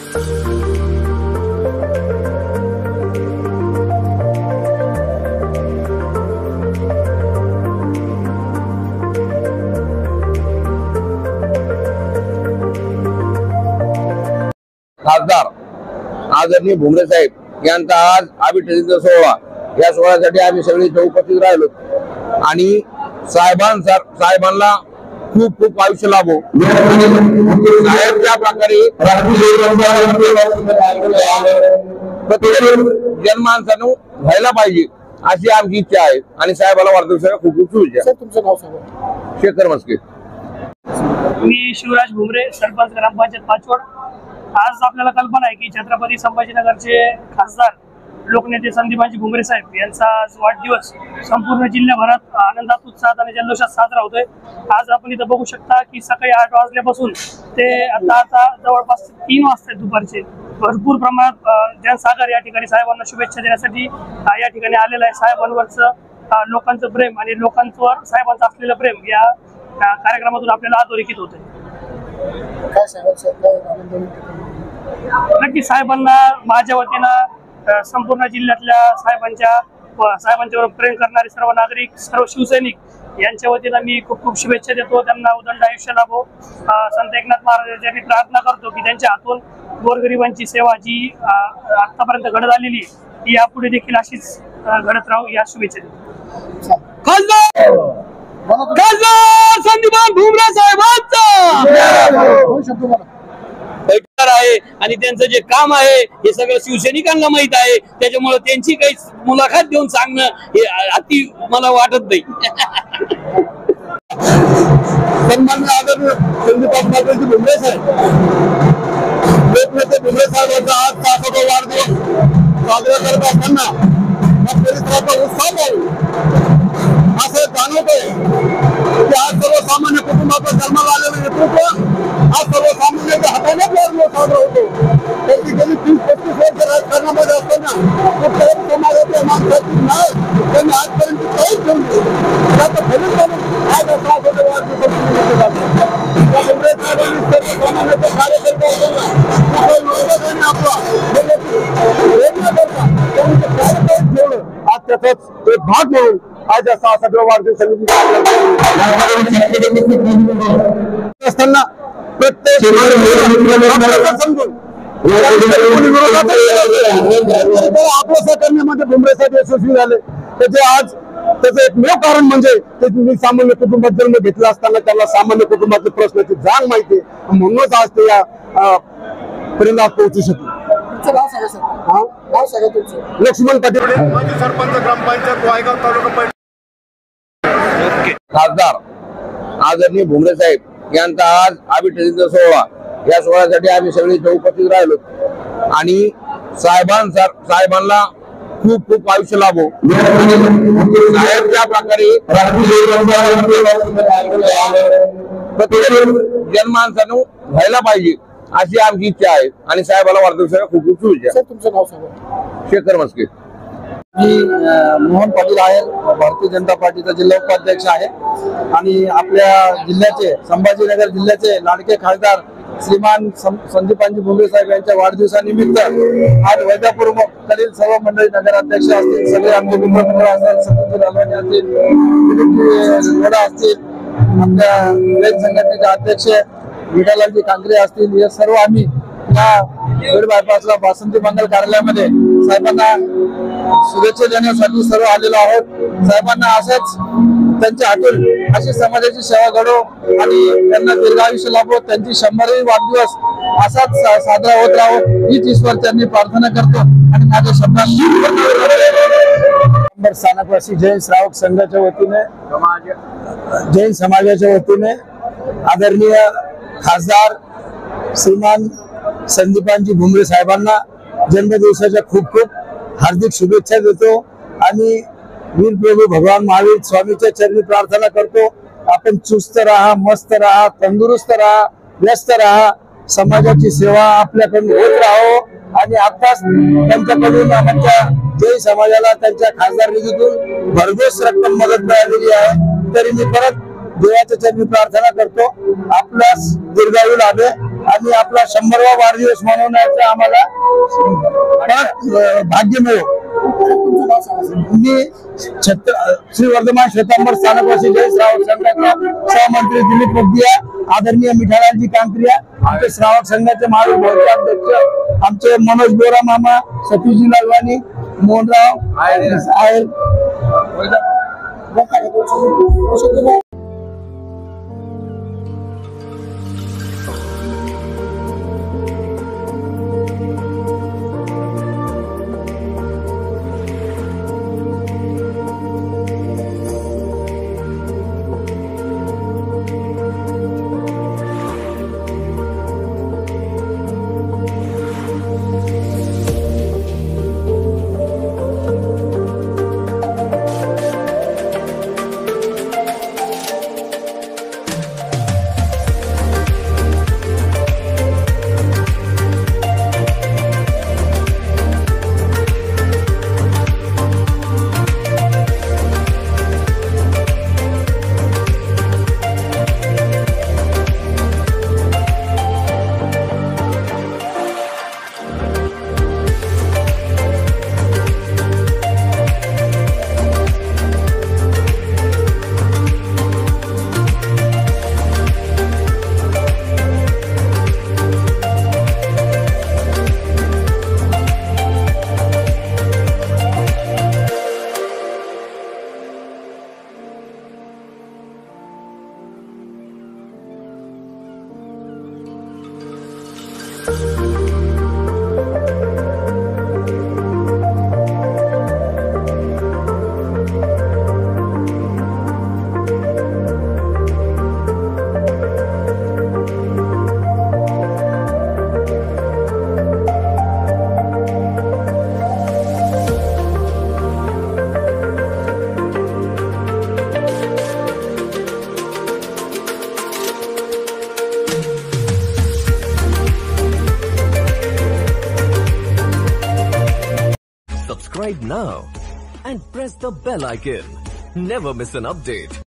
खासदार आदरणीय भुमरे साहेब यांचा आज अभिषेकाचा सोहळा, या सोहळ्यासाठी आम्ही सगळे उपस्थित राहिलो आणि साहेबांना खूप खूप आयुष्य लाभो। साहेब ज्या प्रकारे जनमानसानं व्हायला पाहिजे अशी आमची इच्छा आहे आणि साहेबाला वाढदिवसाच्या खूप खूप शुभेच्छा। तुमचं नाव सांगा। शेखर मस्के। मी शिवराज भुमरे, सरपंच ग्रामपंचायत पाचवड। आज आपल्याला कल्पना आहे की छत्रपती संभाजीनगरचे खासदार लोकनेते संदीपाजी भुमरे साहेब यांचा आज वाढदिवस संपूर्ण जिल्ह्याभरात आनंदात, उत्साहात आणि जल्लोषात साजरा होतोय। आज आपण इथं बघू शकता की सकाळी 8 वाजल्यापासून ते आता जवळपास 3 वाजता दुपारचे भरपूर प्रमाणात जनसागर या ठिकाणी साहेबांना शुभेच्छा देण्यासाठी या ठिकाणी आलेलं आहे। साहेबांवरचं लोकांचं प्रेम आणि लोकांवर साहेबांचं असलेलं प्रेम या कार्यक्रमातून आपल्याला अधोरेखित होतंय। नक्की साहेबांना माझ्या वतीनं संपूर्ण जिल्ह्यातल्या साहेबांच्यावर प्रेम करणारे सर्व नागरिक, सर्व शिवसैनिक यांच्या वतीनं मी खूप खूप शुभेच्छा देतो। त्यांना उदंड आयुष्य लाभो। संत एकनाथ महाराजांची मी प्रार्थना करतो की त्यांच्या हातून गोरगरिबांची सेवा जी आतापर्यंत घडत आलेली ती यापुढे देखील अशीच घडत राहू या शुभेच्छा देतो। खासदार संदीपान भुमरे साहेबांचा आहे आणि त्यांचं जे काम आहे हे सगळं शिवसैनिकांना माहित आहे, त्याच्यामुळे त्यांची काही मुलाखत देऊन सांगणं हे अति मला वाटत नाही। सन्माननीय आदरणीय संदीपान भुमरे साहेब, लोकनेते भुमरे साहेबांचा आज 60वा वाढदिवस साजरा करत असताना परिसराचा उत्साह आहे असं जाणवतंय की आज सर्वसामान्य कुटुंबाचा जन्माला आलेलं नेतृत्व आज सर्वसामान्यांच्या हाताने साजरा होतो। त्याची गेली 30-35 वर्ष राजकारणामध्ये असताना कुठल्याही समाजाच्या माणसाची नाव त्यांनी आजपर्यंत काहीच ठेवली त्याचं फलित म्हणून आज असा भुमरे साहेबांनी सर्वसामान्यांच्या कार्यकर्ते असताना आपला प्रयत्न करता त्यांनी कार्यक्रम ठेवलं। आज त्याचाच एक भाग म्हणून आज असा सगळं वाढदिवस असताना प्रत्येक समजून आपलं करण्यामध्ये भुमरे साहेब यशस्वी झाले। त्याचे आज त्याचं एकमेव कारण म्हणजे मी सामान्य कुटुंबात जन्म घेतला असताना त्यांना सामान्य कुटुंबाच्या प्रश्नाची जाण माहिती आहे, म्हणूनच आज ते या परिणामात पोहोचू शकले। लक्ष्मण पाटील, माजी सरपंच ग्रामपंचायत वायगाव तालुका। खासदार आदरणीय भुमरे साहेब यांचा आज अभिषेकाचा सोहळा, या सोहळ्यासाठी आम्ही सगळे उपस्थित राहिलो आणि साहेबांना खूप खूप आयुष्य लाभो। साहेब ज्या प्रकारे जनमानसानं व्हायला पाहिजे अशी आमची इच्छा आहे आणि साहेबाला वाढदिवसाच्या खूप खूप शुभेच्छा। तुमचं नाव सांगा। शेखर मस्के। मी मोहन पाटील आहे, भारतीय जनता पार्टीचा जिल्हा उपाध्यक्ष आहे आणि आपल्या जिल्ह्याचे संभाजीनगर जिल्ह्याचे लाडके खासदार श्रीमान संदीपानजी भुमरे साहेब यांच्या वाढदिवसानिमित्त आज वैजापूरकडील सर्व मंडळी, नगराध्यक्ष असतील, सगळे आमचे मित्रमंडळ असतील, सतीश रालवानी असतील, लोढा असतील, आपल्या रयत संघटनेचे अध्यक्ष विठालालजी कांकरे असतील, हे सर्व आम्ही या बीड बायपासला वासंती मंगल कार्यालयामध्ये साहेबांना शुभेच्छा देण्यासाठी सर्व आलेलो आहोत। साहेबांना असंच त्यांच्या हातून अशी समाजाची सेवा घडो आणि त्यांना दीर्घायुष्य लाभो, त्यांची 100वी वाढदिवस असाच साजरा होत राहो हीच ईश्वर त्यांनी प्रार्थना करतो आणि माझ्या शब्दांत स्थानकवासी जैन श्रावक संघाच्या वतीने, जैन समाजाच्या वतीने आदरणीय खासदार श्रीमान संदीपानजी भुमरे साहेबांना जन्मदिवसाच्या खूप खूप हार्दिक शुभेच्छा देतो आणि वीर प्रभू भगवान महावीर स्वामीच्या चरणी प्रार्थना करतो, आपण चुस्त राहा, मस्त राहा, तंदुरुस्त राहा, व्यस्त राहा, समाजाची सेवा आपल्याकडून होत राहो आणि आताच त्यांच्याकडून आमच्या जैन समाजाला त्यांच्या खासदार निधीतून भरघोस रक्कम मदत मिळालेली आहे। तरी मी परत देवाच्या चरणी प्रार्थना करतो आपल्यास दीर्घायू लाभे आणि आपला 100वा वाढदिवस मनवण्याचं आम्हाला भाग्य मिळो. मी श्री वर्धमान श्वेतांबर स्थानकवासी जय श्रावक संघाचे सहमंत्री दिलीप मुगदिया, आदरणीय मिठालालजी कांकरिया, आमचे श्रावक संघाचे महावीर अध्यक्ष आमचे मनोज बोरा मामा, सतीजी लालवानी, मोहनराव आहे. Subscribe now and press the bell icon. Never miss an update.